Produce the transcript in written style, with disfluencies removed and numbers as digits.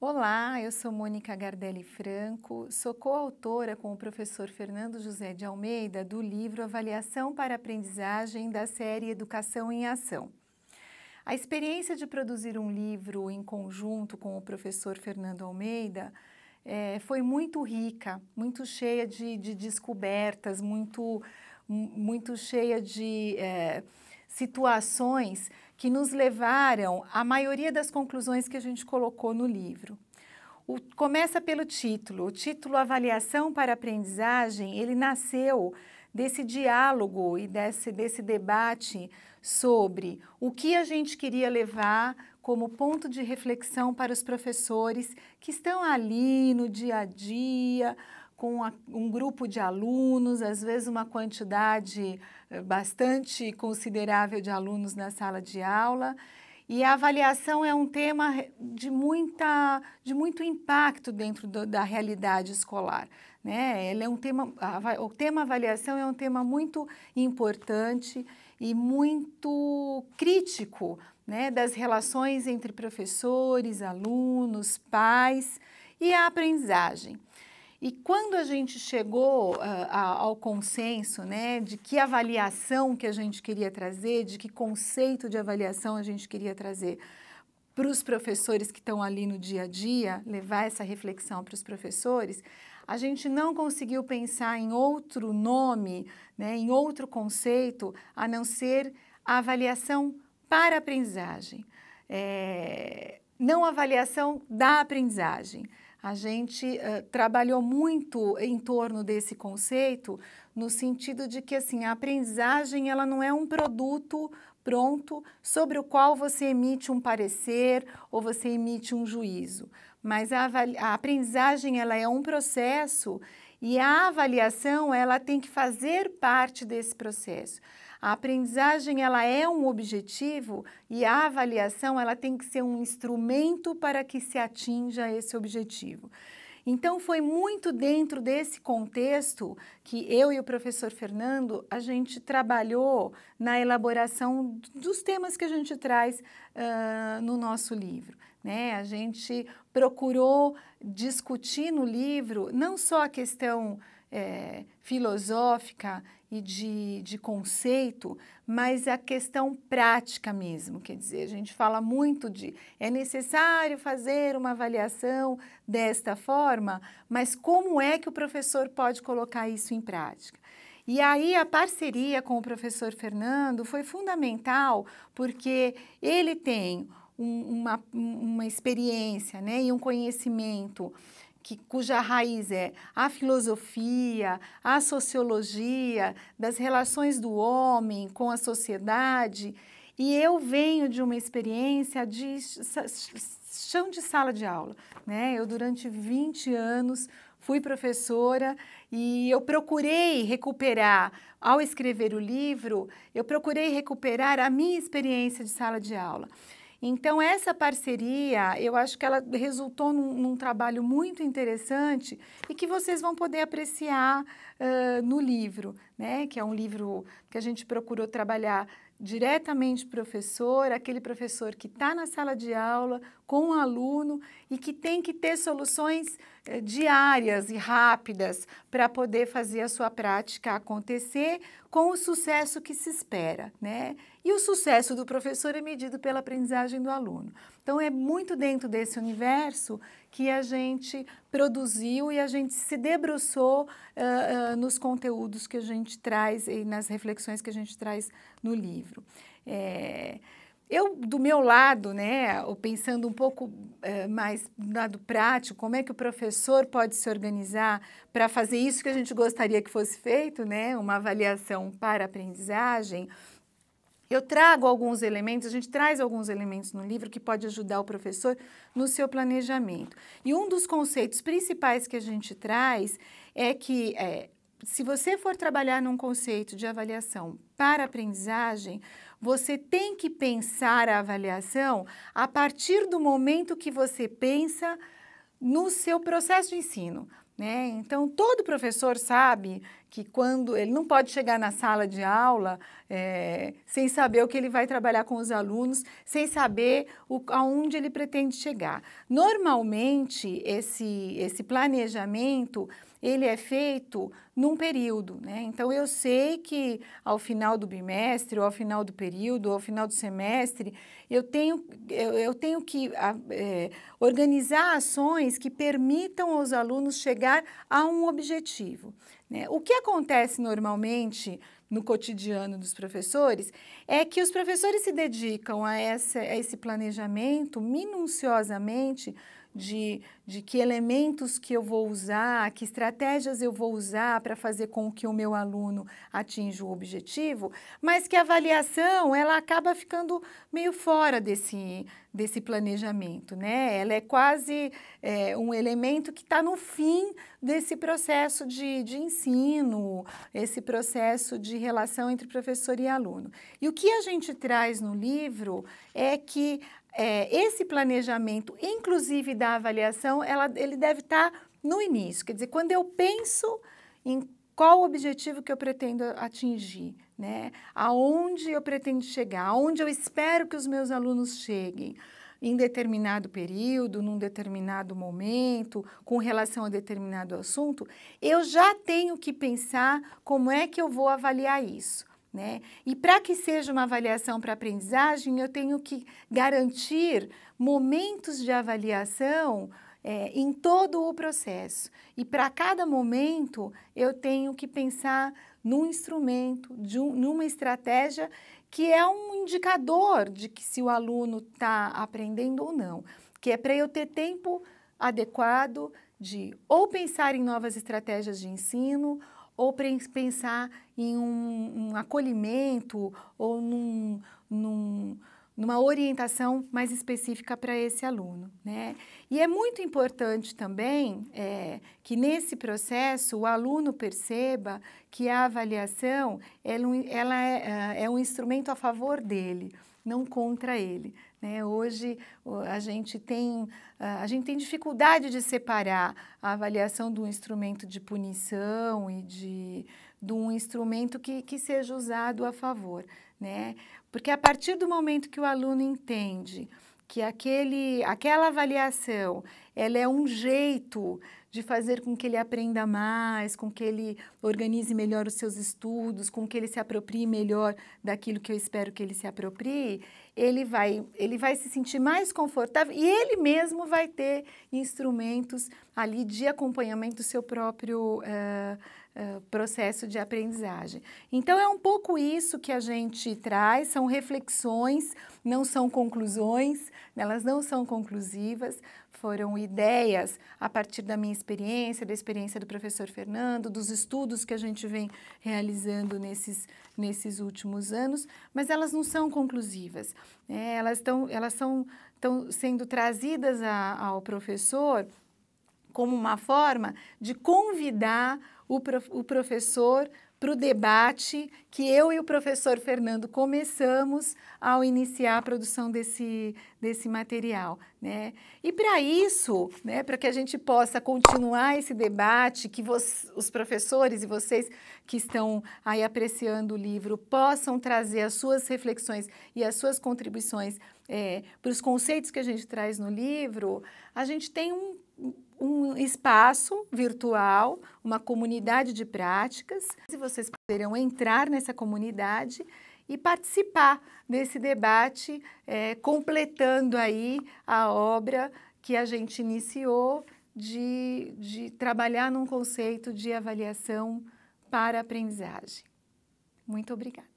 Olá, eu sou Mônica Gardelli Franco, sou coautora com o professor Fernando José de Almeida do livro Avaliação para Aprendizagem da série Educação em Ação. A experiência de produzir um livro em conjunto com o professor Fernando Almeida foi muito rica, muito cheia de descobertas, muito cheia de situações que nos levaram à maioria das conclusões que a gente colocou no livro. Começa pelo título. O título Avaliação para Aprendizagem, ele nasceu desse diálogo e desse debate sobre o que a gente queria levar como ponto de reflexão para os professores que estão ali no dia a dia, com um grupo de alunos, às vezes uma quantidade bastante considerável de alunos na sala de aula. E a avaliação é um tema de muito impacto dentro da realidade escolar, né? Ele é um tema, o tema avaliação é um tema muito importante e muito crítico, né, das relações entre professores, alunos, pais e a aprendizagem. E quando a gente chegou ao consenso, né, de que avaliação que a gente queria trazer, de que conceito de avaliação a gente queria trazer para os professores que estão ali no dia a dia, levar essa reflexão para os professores, a gente não conseguiu pensar em outro nome, né, em outro conceito, a não ser a avaliação para a aprendizagem. Não avaliação da aprendizagem. A gente trabalhou muito em torno desse conceito, no sentido de que assim, a aprendizagem ela não é um produto pronto sobre o qual você emite um parecer ou você emite um juízo, mas a aprendizagem ela é um processo e a avaliação ela tem que fazer parte desse processo. A aprendizagem ela é um objetivo e a avaliação ela tem que ser um instrumento para que se atinja esse objetivo. Então foi muito dentro desse contexto que eu e o professor Fernando a gente trabalhou na elaboração dos temas que a gente traz no nosso livro, né? A gente procurou discutir no livro não só a questão filosófica e de conceito, mas a questão prática mesmo, quer dizer, a gente fala muito de é necessário fazer uma avaliação desta forma, mas como é que o professor pode colocar isso em prática? E aí a parceria com o professor Fernando foi fundamental, porque ele tem uma experiência, né, e um conhecimento cuja raiz é a filosofia, a sociologia, das relações do homem com a sociedade, e eu venho de uma experiência de chão de sala de aula, né? Eu durante 20 anos fui professora e eu procurei recuperar, ao escrever o livro, eu procurei recuperar a minha experiência de sala de aula. Então, essa parceria, eu acho que ela resultou num trabalho muito interessante e que vocês vão poder apreciar no livro, né? Que é um livro que a gente procurou trabalhar diretamente professor, aquele professor que está na sala de aula com o aluno e que tem que ter soluções diárias e rápidas para poder fazer a sua prática acontecer com o sucesso que se espera, né? E o sucesso do professor é medido pela aprendizagem do aluno. Então, é muito dentro desse universo que a gente produziu e a gente se debruçou nos conteúdos que a gente traz e nas reflexões que a gente traz no livro. Eu, do meu lado, né, pensando um pouco mais do lado prático, como é que o professor pode se organizar para fazer isso que a gente gostaria que fosse feito, né, uma avaliação para aprendizagem, eu trago alguns elementos, a gente traz alguns elementos no livro que pode ajudar o professor no seu planejamento. E um dos conceitos principais que a gente traz é que se você for trabalhar num conceito de avaliação para aprendizagem, você tem que pensar a avaliação a partir do momento que você pensa no seu processo de ensino, né? Então, todo professor sabe que quando ele não pode chegar na sala de aula sem saber o que ele vai trabalhar com os alunos, sem saber aonde ele pretende chegar. Normalmente, esse planejamento, ele é feito num período, né? Então, eu sei que ao final do bimestre, ou ao final do período, ou ao final do semestre, eu tenho que organizar ações que permitam aos alunos chegar a um objetivo, né? O que acontece normalmente no cotidiano dos professores é que os professores se dedicam a esse planejamento minuciosamente de que elementos que eu vou usar, que estratégias eu vou usar para fazer com que o meu aluno atinja o objetivo, mas que a avaliação, ela acaba ficando meio fora desse planejamento, né? Ela é quase um elemento que está no fim desse processo de ensino, esse processo de relação entre professor e aluno. E o que a gente traz no livro é que esse planejamento, inclusive da avaliação, ele deve estar no início. Quer dizer, quando eu penso em qual o objetivo que eu pretendo atingir, né? Aonde eu pretendo chegar, aonde eu espero que os meus alunos cheguem em determinado período, num determinado momento, com relação a determinado assunto, eu já tenho que pensar como é que eu vou avaliar isso, né? E para que seja uma avaliação para aprendizagem, eu tenho que garantir momentos de avaliação em todo o processo. E para cada momento, eu tenho que pensar num instrumento, numa estratégia que é um indicador de que se o aluno está aprendendo ou não, que é para eu ter tempo adequado de ou pensar em novas estratégias de ensino, ou pensar em um acolhimento ou numa orientação mais específica para esse aluno, né? E é muito importante também que nesse processo o aluno perceba que a avaliação ela é um instrumento a favor dele, não contra ele, né? Hoje a gente tem dificuldade de separar a avaliação do instrumento de punição e de um instrumento que seja usado a favor, né? Porque a partir do momento que o aluno entende que aquela avaliação ela é um jeito de fazer com que ele aprenda mais, com que ele organize melhor os seus estudos, com que ele se aproprie melhor daquilo que eu espero que ele se aproprie, ele vai se sentir mais confortável e ele mesmo vai ter instrumentos ali de acompanhamento do seu próprio processo de aprendizagem. Então, é um pouco isso que a gente traz, são reflexões, não são conclusões, elas não são conclusivas, foram ideias a partir da minha experiência, da experiência do professor Fernando, dos estudos que a gente vem realizando nesses últimos anos, mas elas não são conclusivas. Elas estão sendo trazidas ao professor como uma forma de convidar o professor para o debate que eu e o professor Fernando começamos ao iniciar a produção desse material, né? E para isso, né, para que a gente possa continuar esse debate, que os professores e vocês que estão aí apreciando o livro possam trazer as suas reflexões e as suas contribuições para os conceitos que a gente traz no livro, a gente tem um espaço virtual, uma comunidade de práticas, e vocês poderão entrar nessa comunidade e participar desse debate, completando aí a obra que a gente iniciou de trabalhar num conceito de avaliação para a aprendizagem. Muito obrigada.